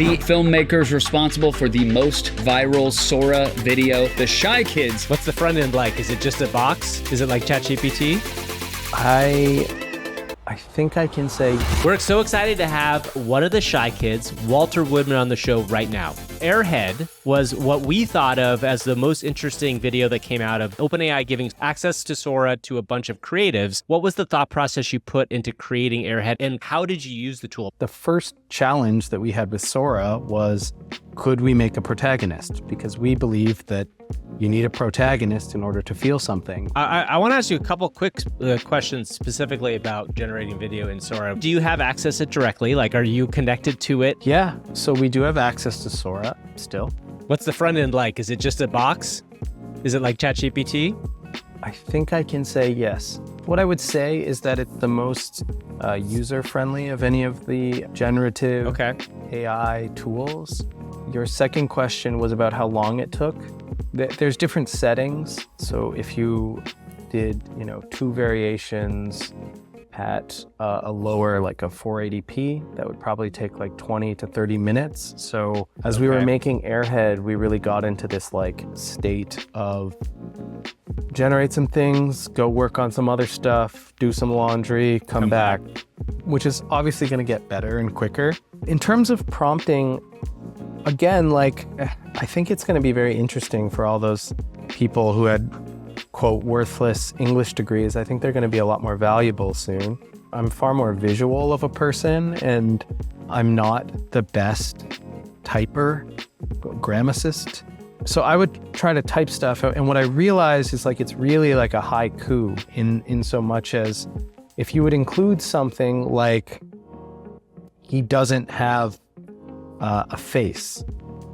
The filmmakers responsible for the most viral Sora video, the Shy Kids. What's the front end like? Is it just a box? Is it like ChatGPT? I think I can say. We're so excited to have one of the Shy Kids, Walter Woodman, on the show right now. AirHead was what we thought of as the most interesting video that came out of OpenAI giving access to Sora to a bunch of creatives. What was the thought process you put into creating AirHead, and how did you use the tool? The first challenge that we had with Sora was, could we make a protagonist? Because we believe that you need a protagonist in order to feel something. I want to ask you a couple quick questions specifically about generating video in Sora. Do you have access to it directly? Like, are you connected to it? Yeah, so we do have access to Sora still. What's the front end like? Is it just a box? Is it like ChatGPT? I think I can say yes. What I would say is that it's the most user-friendly of any of the generative AI tools. Your second question was about how long it took. There's different settings. So if you did, 2 variations at a lower, like a 480p, that would probably take like 20 to 30 minutes. So as we were making AirHead, we really got into this like state of generate some things, go work on some other stuff, do some laundry, come back, which is obviously going to get better and quicker. In terms of prompting, again, like, I think it's going to be very interesting for all those people who had, quote, worthless English degrees. I think they're going to be a lot more valuable soon. I'm far more visual of a person, and I'm not the best typer, grammaticist. So I would try to type stuff, and what I realized is like it's really like a haiku in so much as if you would include something like he doesn't have a face,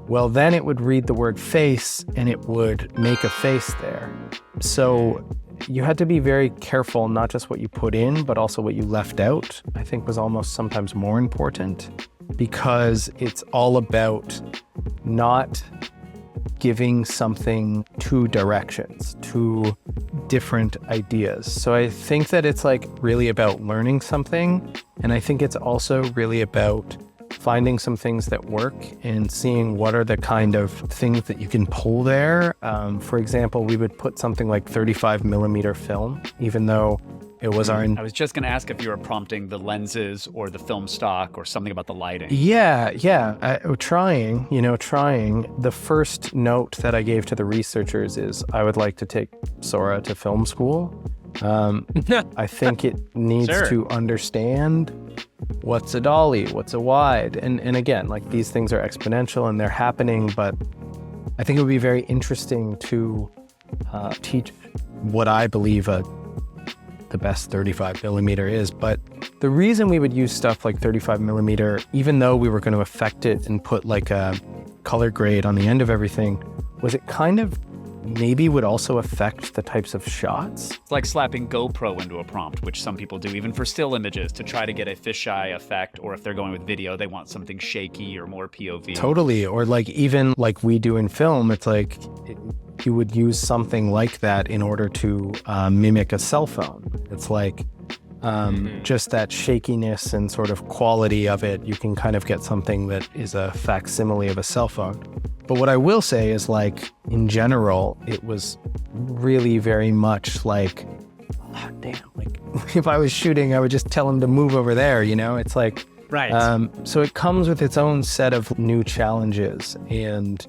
well, then it would read the word face and it would make a face there. So you had to be very careful, not just what you put in, but also what you left out, I think was almost sometimes more important, because it's all about not giving something 2 directions, 2 different ideas. So I think that it's like really about learning something. And I think it's also really about finding some things that work and seeing what are the kind of things that you can pull there. For example, we would put something like 35mm film, even though it was our... I was just going to ask if you were prompting the lenses or the film stock or something about the lighting. Yeah. Trying. The first note that I gave to the researchers is I would like to take Sora to film school. I think it needs to understand what's a dolly, what's a wide. And again, like these things are exponential and they're happening, but I think it would be very interesting to teach what I believe the best 35mm is. But the reason we would use stuff like 35mm, even though we were going to affect it and put like a color grade on the end of everything, was it kind of maybe would also affect the types of shots. It's like slapping GoPro into a prompt, which some people do even for still images to try to get a fisheye effect, or if they're going with video, they want something shaky or more POV. Totally, or like even like we do in film, it's like you would use something like that in order to mimic a cell phone. It's like just that shakiness and sort of quality of it, you can kind of get something that is a facsimile of a cell phone. But what I will say is like, in general, it was really very much like, oh, damn, like if I was shooting, I would just tell him to move over there, It's like, right. So it comes with its own set of new challenges. And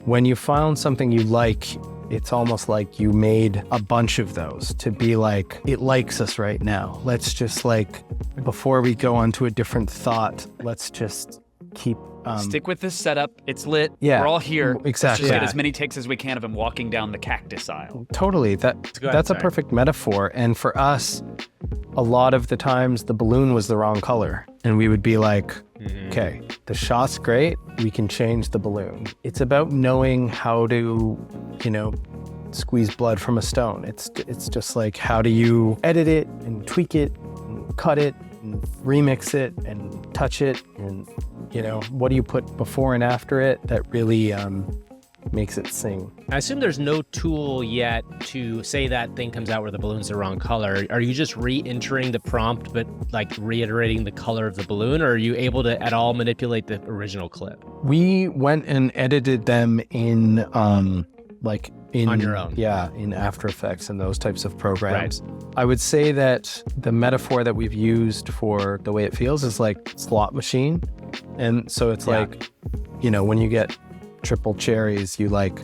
when you found something you like, it's almost like you made a bunch of those to be like, it likes us right now. Let's just like, before we go on to a different thought, let's just keep... stick with this setup. It's lit. Yeah, we're all here. Exactly. Let's just get as many takes as we can of him walking down the cactus aisle. Totally. That's a perfect metaphor. And for us, a lot of the times the balloon was the wrong color. And we would be like, okay, the shot's great. We can change the balloon. It's about knowing how to, squeeze blood from a stone. It's just like, how do you edit it and tweak it and cut it and remix it and touch it, and what do you put before and after it that really makes it sing. I assume there's no tool yet to say that thing comes out where the balloon's the wrong color. Are you just re-entering the prompt, but like reiterating the color of the balloon, or are you able to at all manipulate the original clip? We went and edited them in on your own. Yeah, in After Effects and those types of programs. Right. I would say that the metaphor that we've used for the way it feels is like slot machine. And so it's like, when you get triple cherries, you like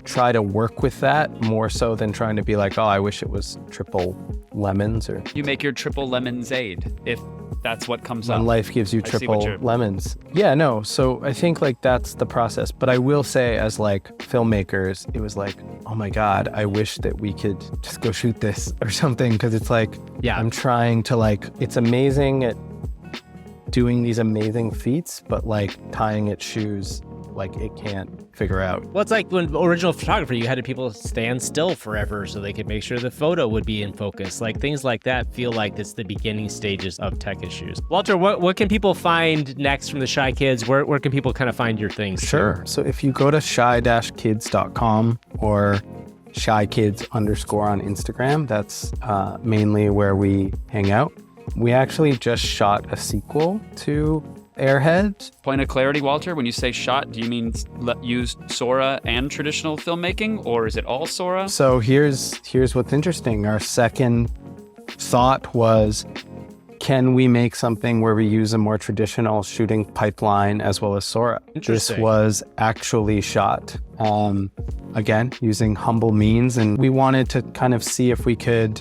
try to work with that more so than trying to be like, oh, I wish it was triple lemons. Or you make your triple lemonade if that's what comes up. When life gives you triple lemons. Yeah, no. So I think like that's the process. But I will say as like filmmakers, it was like, oh my God, I wish that we could just go shoot this or something. Cause it's like, I'm trying to like, it's amazing at doing these amazing feats, but like tying its shoes, like it can't figure out. Well, it's like when original photography, you had people stand still forever so they could make sure the photo would be in focus. Like things like that feel like it's the beginning stages of tech issues. Walter, what can people find next from the Shy Kids? Where can people kind of find your things? Sure. Too? So if you go to shy-kids.com or shykids_ on Instagram, that's mainly where we hang out. We actually just shot a sequel to AirHead. Point of clarity, Walter, when you say shot, do you mean use Sora and traditional filmmaking, or is it all Sora? So here's what's interesting. Our second thought was, can we make something where we use a more traditional shooting pipeline as well as Sora? This was actually shot, again, using humble means. And we wanted to kind of see if we could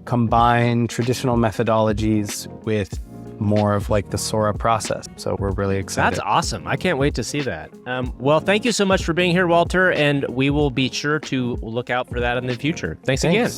combine traditional methodologies with more of like the Sora process. So we're really excited. That's awesome. I can't wait to see that. Well, thank you so much for being here, Walter, and we will be sure to look out for that in the future. Thanks again.